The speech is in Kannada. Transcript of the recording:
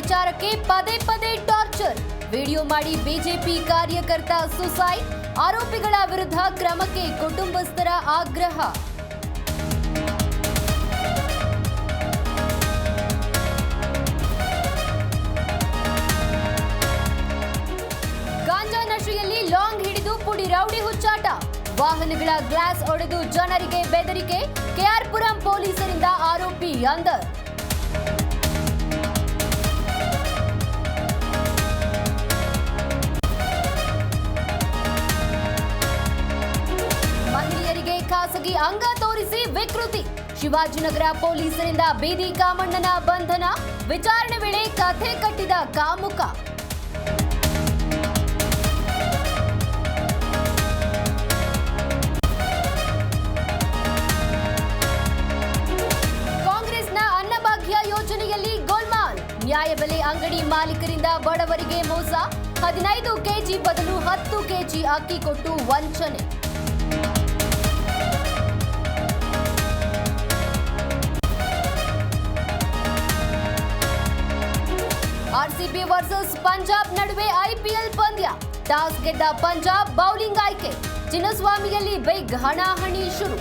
ವಿಚಾರಕ್ಕೆ ಪದೇ ಪದೇ ಟಾರ್ಚರ್, ವಿಡಿಯೋ ಮಾಡಿ ಬಿಜೆಪಿ ಕಾರ್ಯಕರ್ತ ಸುಸೈಡ್, ಆರೋಪಿಗಳ ವಿರುದ್ಧ ಕ್ರಮಕ್ಕೆ ಕುಟುಂಬಸ್ಥರ ಆಗ್ರಹ. ಗಾಂಜಾ ನಶೆಯಲ್ಲಿ ಲಾಂಗ್ ಹಿಡಿದು ಪುಡಿ ರೌಡಿ ಹುಚ್ಚಾಟ, ವಾಹನಗಳ ಗ್ಲಾಸ್ ಒಡೆದು ಜನರಿಗೆ ಬೆದರಿಕೆ, ಕೆಆರ್ಪುರಂ ಪೊಲೀಸರಿಂದ ಆರೋಪಿ ಅಂದರ್. ಮಹಿಳೆಯರಿಗೆ ಖಾಸಗಿ ಅಂಗ ತೋರಿಸಿ ವಿಕೃತಿ, ಶಿವಾಜಿನಗರ ಪೊಲೀಸರಿಂದ ಬೀದಿ ಕಾಮಣ್ಣನ ಬಂಧನ, ವಿಚಾರಣೆ ವೇಳೆ ಕಥೆ ಕಟ್ಟಿದ ಕಾಮುಕ. ಯೋಜನೆಯಲ್ಲಿ ಗೋಲ್ಮಾಲ್, ನ್ಯಾಯಬೆಲೆ ಅಂಗಡಿ ಮಾಲೀಕರಿಂದ ಬಡವರಿಗೆ ಮೋಸ, 15 ಕೆಜಿ ಬದಲು 10 ಕೆಜಿ ಅಕ್ಕಿ ಕೊಟ್ಟು ವಂಚನೆ. ಆರ್ಸಿಬಿ ವರ್ಸಸ್ ಪಂಜಾಬ್ ನಡುವೆ ಐಪಿಎಲ್ ಪಂದ್ಯ, ಟಾಸ್ ಗೆದ್ದ ಪಂಜಾಬ್ ಬೌಲಿಂಗ್ ಆಯ್ಕೆ, ಚಿನ್ನಸ್ವಾಮಿಯಲ್ಲಿ ಬಿಗ್ ಹಣಾಹಣಿ ಶುರು.